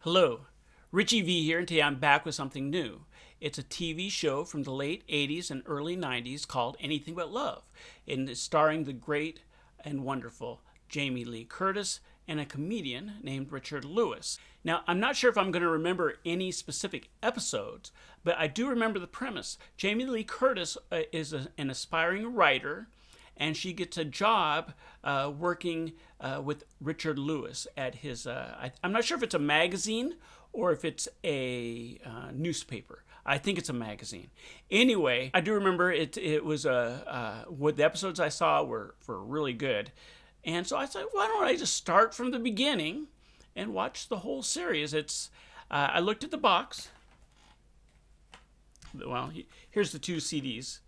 Hello, RichieV here, and today I'm back with something new. It's a TV show from the late 80s and early 90s called Anything But Love, and it's starring the great and wonderful Jamie Lee Curtis and a comedian named Richard Lewis. Now, I'm not sure if I'm going to remember any specific episodes, but I do remember the premise. Jamie Lee Curtis is an aspiring writer, and she gets a job working with Richard Lewis at his, I'm not sure if it's a magazine or if it's a newspaper. I think it's a magazine. Anyway, I do remember it was, what the episodes I saw were really good. And so I said, why don't I just start from the beginning and watch the whole series? I looked at the box. Well, here's the 2 CDs.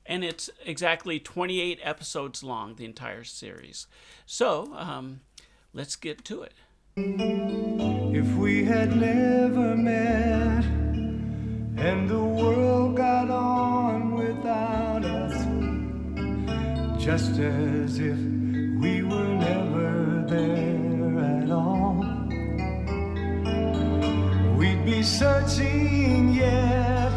And it's exactly 28 episodes long, the entire series. So, let's get to it. If we had never met and the world got on without us, just as if we were never there at all, we'd be searching yet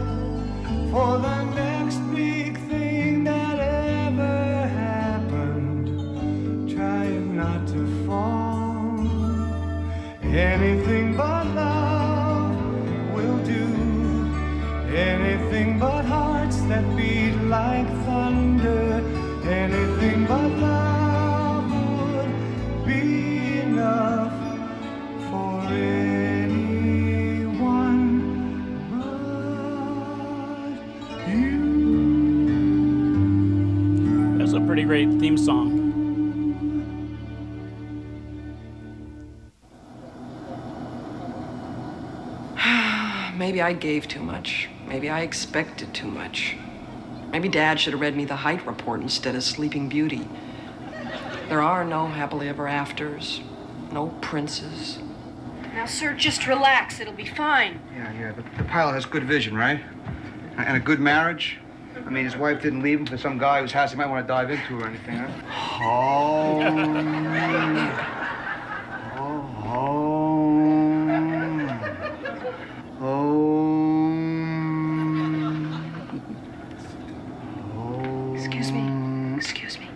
for the next big thing that ever happened, trying not to fall. Anything but love will do, anything but hearts that beat like thunder, anything but love would be enough for anyone but you. That's a pretty great theme song. Maybe I gave too much. Maybe I expected too much. Maybe Dad should have read me the height report instead of Sleeping Beauty. There are no happily ever afters, no princes. Now, sir, just relax. It'll be fine. Yeah, but the pilot has good vision, right? And a good marriage. I mean, his wife didn't leave him for some guy whose house he might want to dive into or anything, huh? Excuse me.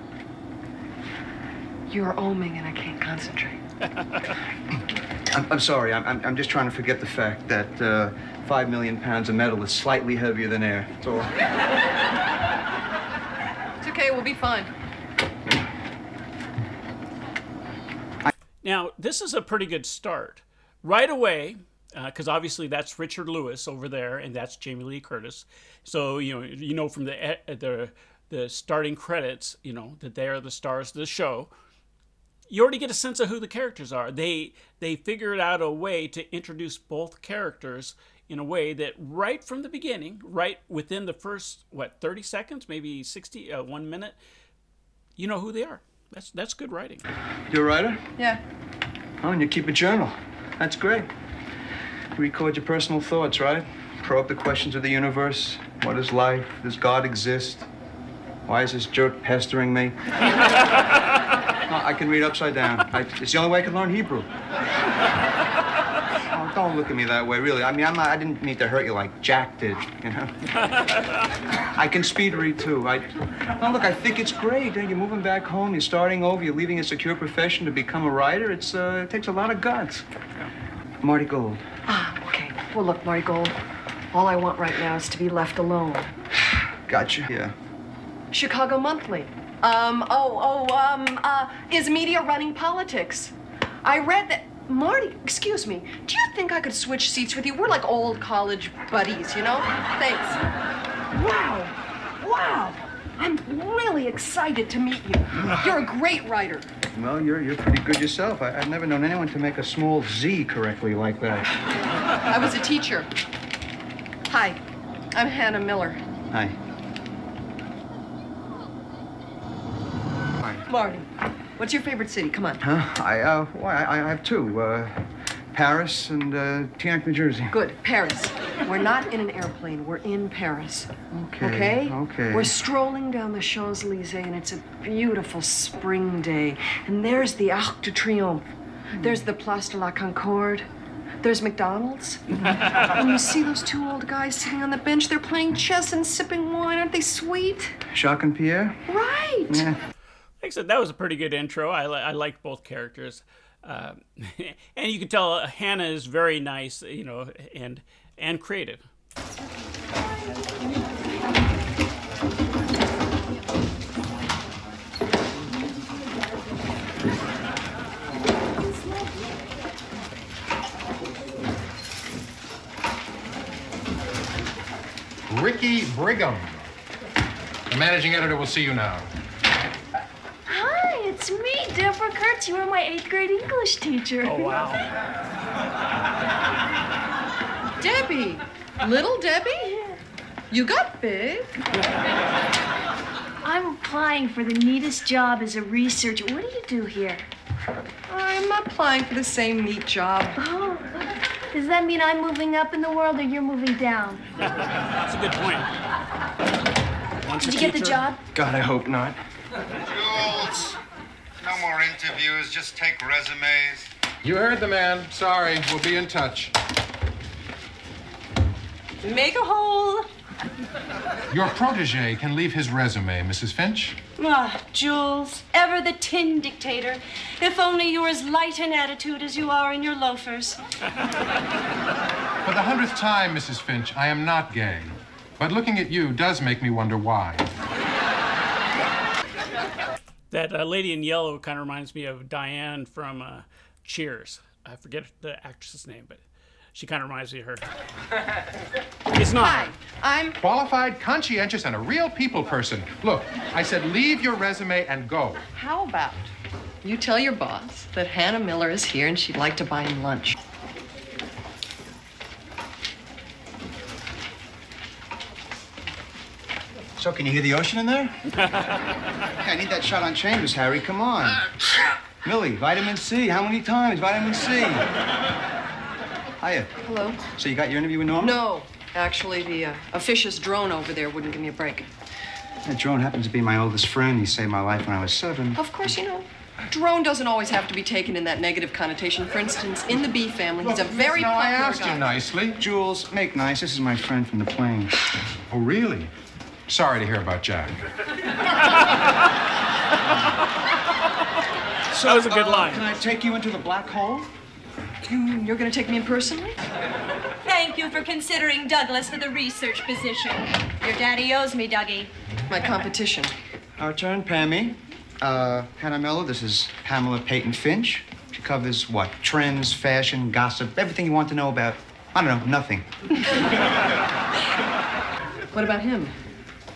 You're oming and I can't concentrate. I'm sorry. I'm just trying to forget the fact that 5 million pounds of metal is slightly heavier than air. That's all. It's okay, we'll be fine. Now, this is a pretty good start. Right away, because obviously that's Richard Lewis over there, and that's Jamie Lee Curtis. So, you know from the starting credits, that they are the stars of the show. You already get a sense of who the characters are. They figured out a way to introduce both characters in a way that right from the beginning, right within the first, 30 seconds, maybe 60, 1 minute, you know who they are. That's good writing. You're a writer? Yeah. Oh, and you keep a journal. That's great. You record your personal thoughts, right? Probe the questions of the universe. What is life? Does God exist? Why is this jerk pestering me? I can read upside down. It's the only way I can learn Hebrew. Oh, don't look at me that way, really. I mean, I didn't mean to hurt you like Jack did, I can speed read, too. Look, I think it's great. You're moving back home, you're starting over, you're leaving a secure profession to become a writer. It takes a lot of guts. Marty Gold. Ah, okay. Well, look, Marty Gold, all I want right now is to be left alone. Gotcha. Yeah. Chicago Monthly. Is media running politics? I read that. Marty, excuse me, do you think I could switch seats with you? We're like old college buddies, Thanks. Wow. I'm really excited to meet you. You're a great writer. Well, you're pretty good yourself. I've never known anyone to make a small Z correctly like that. I was a teacher. Hi, I'm Hannah Miller. Hi. Marty, what's your favorite city? Come on. Huh? I have 2. Paris and Teaneck, New Jersey. Good, Paris. We're not in an airplane. We're in Paris. Okay? We're strolling down the Champs-Élysées, and it's a beautiful spring day. And there's the Arc de Triomphe. There's the Place de la Concorde. There's McDonald's. And you see those two old guys sitting on the bench, they're playing chess and sipping wine. Aren't they sweet? Jacques and Pierre? Right. Yeah. Like I said, that was a pretty good intro. I liked both characters. And you can tell Hannah is very nice, you know, and creative. Ricky Brigham. The managing editor will see you now. Hi, it's me, Deborah Kurtz. You were my 8th grade English teacher. Oh, wow. Debbie. Little Debbie? You got big. I'm applying for the neatest job as a researcher. What do you do here? I'm applying for the same neat job. Oh, does that mean I'm moving up in the world or you're moving down? That's a good point. Once Did a you get the teacher- job? God, I hope not. Jules, no more interviews, just take resumes. You heard the man. Sorry, we'll be in touch. Make a hole. Your protege can leave his resume, Mrs. Finch. Ah, Jules, ever the tin dictator. If only you were as light in attitude as you are in your loafers. For the 100th time, Mrs. Finch, I am not gay. But looking at you does make me wonder why. That lady in yellow kind of reminds me of Diane from Cheers. I forget the actress's name, but she kind of reminds me of her. It's not. Hi, I'm... Qualified, conscientious, and a real people person. Look, I said leave your resume and go. How about you tell your boss that Hannah Miller is here and she'd like to buy him lunch? So, can you hear the ocean in there? Hey, I need that shot on Chambers, Harry. Come on. Millie, vitamin C. How many times? Vitamin C. Hiya. Hello? So, you got your interview with Norma? No, actually, the officious drone over there wouldn't give me a break. That drone happens to be my oldest friend. He saved my life when I was 7. Of course, you know, drone doesn't always have to be taken in that negative connotation. For instance, in the B family, he's a very Now, I popular asked guy. you nicely. Jules, make nice. This is my friend from the plane. Oh, really? Sorry to hear about Jack. That was a good line. Can I take you into the black hole? You're gonna take me in personally? Thank you for considering Douglas for the research position. Your daddy owes me, Dougie. My competition. Our turn, Pammy. Hannah Miller, this is Pamela Peyton Finch. She covers what? Trends, fashion, gossip, everything you want to know about. I don't know, nothing. What about him?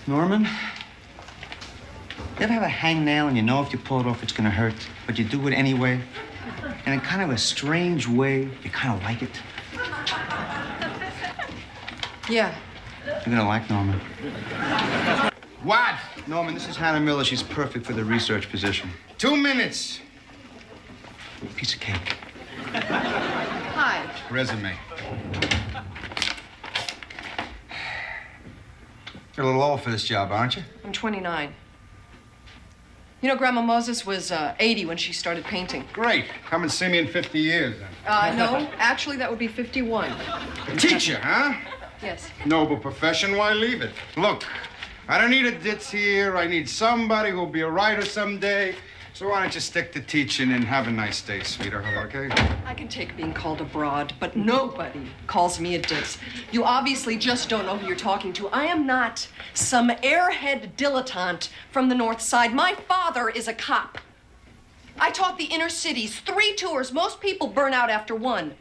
Norman? You ever have a hangnail and you know if you pull it off it's gonna hurt, but you do it anyway? And in kind of a strange way, you kind of like it. Yeah. You're gonna like Norman. What? Norman, this is Hannah Miller. She's perfect for the research position. 2 minutes. Piece of cake. Hi. Resume. You're a little old for this job, aren't you? I'm 29. You know, Grandma Moses was 80 when she started painting. Great. Come and see me in 50 years, then. No, actually, that would be 51. Teacher, huh? Yes. Noble profession, why leave it? Look, I don't need a ditz here. I need somebody who'll be a writer someday. So why don't you stick to teaching and have a nice day, sweetheart, okay? I can take being called a broad, but nobody calls me a ditz. You obviously just don't know who you're talking to. I am not some airhead dilettante from the North Side. My father is a cop. I taught the inner cities, 3 tours. Most people burn out after 1.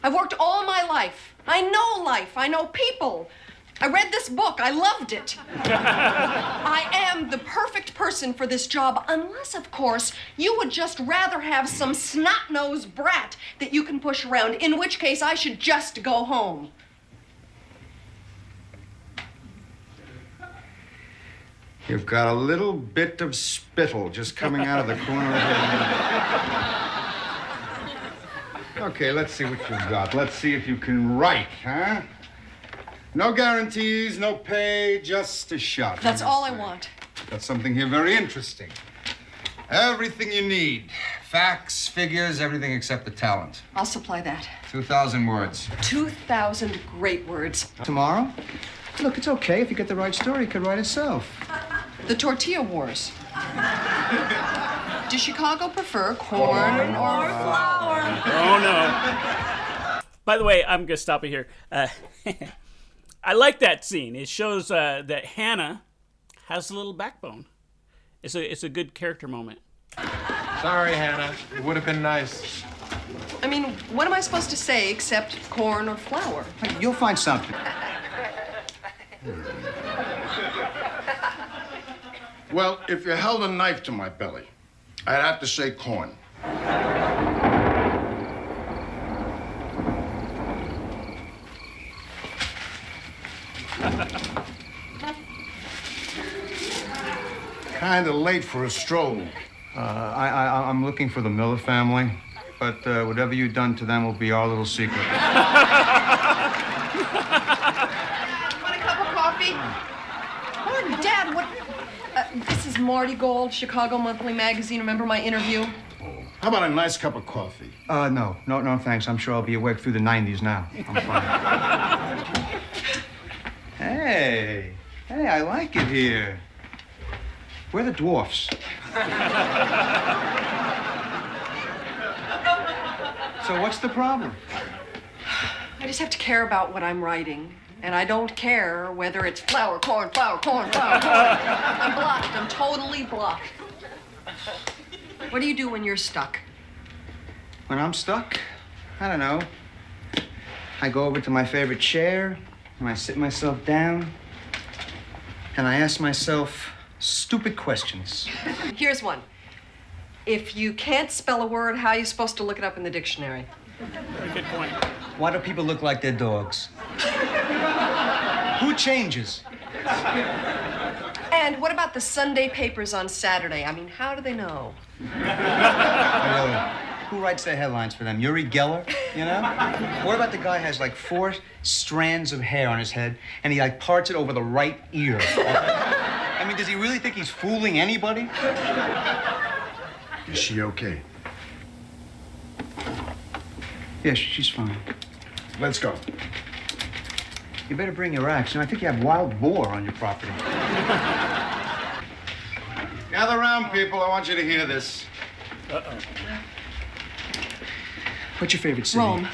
I've worked all my life. I know life. I know people. I read this book. I loved it. I am the perfect person for this job, unless, of course, you would just rather have some snot-nosed brat that you can push around, in which case I should just go home. You've got a little bit of spittle just coming out of the corner of your mouth. Okay, let's see what you've got. Let's see if you can write, huh? No guarantees, no pay, just a shot. That's all I want. Got something here very interesting. Everything you need. Facts, figures, everything except the talent. I'll supply that. 2,000 words. 2,000 great words. Tomorrow? Look, it's okay. If you get the right story, it could write itself. The Tortilla Wars. Does Chicago prefer corn or flour? Oh, no. By the way, I'm going to stop it here. I like that scene. It shows that Hannah has a little backbone. It's a good character moment. Sorry, Hannah. It would have been nice. I mean, what am I supposed to say except corn or flour? You'll find something. Well, if you held a knife to my belly, I'd have to say corn. Kinda late for a stroll. I'm looking for the Miller family, but whatever you've done to them will be our little secret. You want a cup of coffee? Oh, Dad, what? This is Marty Gold, Chicago Monthly Magazine. Remember my interview? How about a nice cup of coffee? No, thanks. I'm sure I'll be awake through the 90s now. I'm fine. Hey, I like it here. We're the dwarfs. So what's the problem? I just have to care about what I'm writing. And I don't care whether it's flour, corn, flour, corn, flour, corn. I'm blocked. I'm totally blocked. What do you do when you're stuck? When I'm stuck, I don't know. I go over to my favorite chair, and I sit myself down, and I ask myself stupid questions. Here's one. If you can't spell a word, how are you supposed to look it up in the dictionary? Very good point. Why do people look like their dogs? Who changes? And what about the Sunday papers on Saturday? I mean, how do they know? Who writes their headlines for them? Yuri Geller, you know? What about the guy who has like 4 strands of hair on his head and he like parts it over the right ear? I mean, does he really think he's fooling anybody? Is she okay? Yeah, she's fine. Let's go. You better bring your axe. You know, I think you have wild boar on your property. Gather around, people. I want you to hear this. Uh-oh. What's your favorite city? Rome.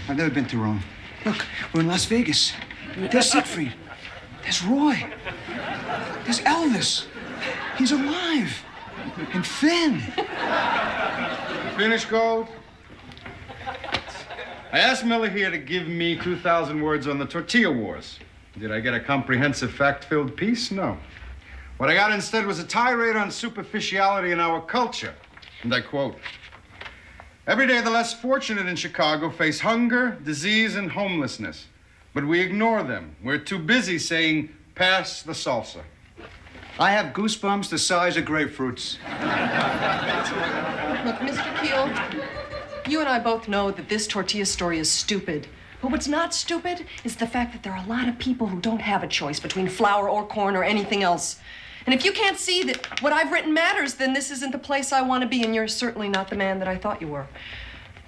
I've never been to Rome. Look, we're in Las Vegas. There's Siegfried. There's Roy. There's Elvis. He's alive. And Finn. Finish, Gold? I asked Miller here to give me 2,000 words on the Tortilla Wars. Did I get a comprehensive, fact-filled piece? No. What I got instead was a tirade on superficiality in our culture. And I quote, "Every day the less fortunate in Chicago face hunger, disease, and homelessness. But we ignore them. We're too busy saying, 'Pass the salsa.'" I have goosebumps the size of grapefruits. Look, Mr. Keel, you and I both know that this tortilla story is stupid. But what's not stupid is the fact that there are a lot of people who don't have a choice between flour or corn or anything else. And if you can't see that what I've written matters, then this isn't the place I want to be, and you're certainly not the man that I thought you were.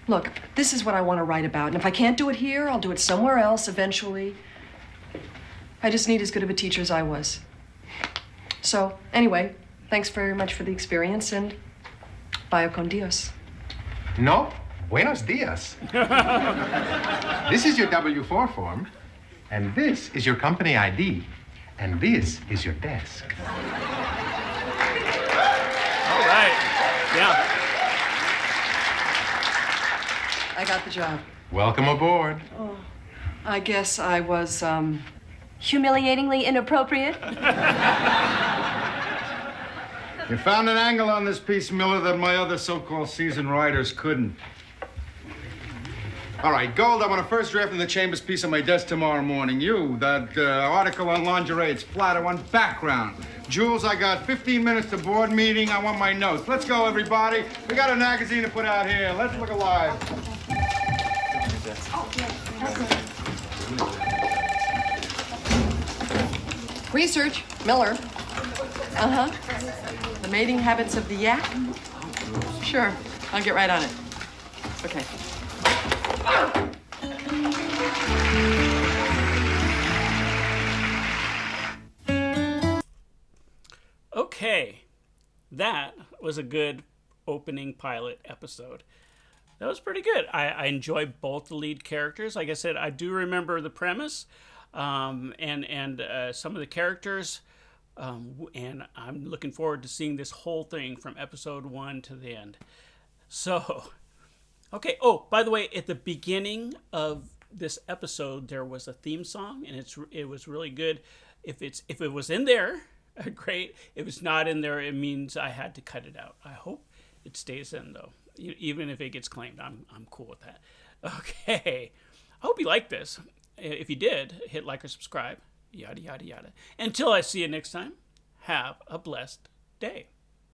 Look, this is what I want to write about, and if I can't do it here, I'll do it somewhere else eventually. I just need as good of a teacher as I was. So, anyway, thanks very much for the experience, and vaya con Dios. No, buenos dias. This is your W-4 form, and this is your company ID, and this is your desk. All right. Yeah. I got the job. Welcome aboard. I guess I was, Humiliatingly inappropriate. You found an angle on this piece, Miller, that my other so-called seasoned writers couldn't. All right, Gold, I want a first draft in the Chambers piece on my desk tomorrow morning. You, that article on lingerie, it's flat. I want background. Jules, I got 15 minutes to board meeting. I want my notes. Let's go, everybody. We got a magazine to put out here. Let's look alive. research, Miller. The mating habits of the yak? Sure. I'll get right on it. Okay. Okay, that was a good opening pilot episode. That was pretty good. I enjoyed both the lead characters. Like I said, I do remember the premise and some of the characters. And I'm looking forward to seeing this whole thing from episode 1 to the end. So, okay. Oh, by the way, at the beginning of this episode, there was a theme song, and it was really good. If it was in there, great. If it's not in there, it means I had to cut it out. I hope it stays in, though. Even if it gets claimed, I'm cool with that. Okay. I hope you liked this. If you did, hit like or subscribe. Yada, yada, yada. Until I see you next time, have a blessed day.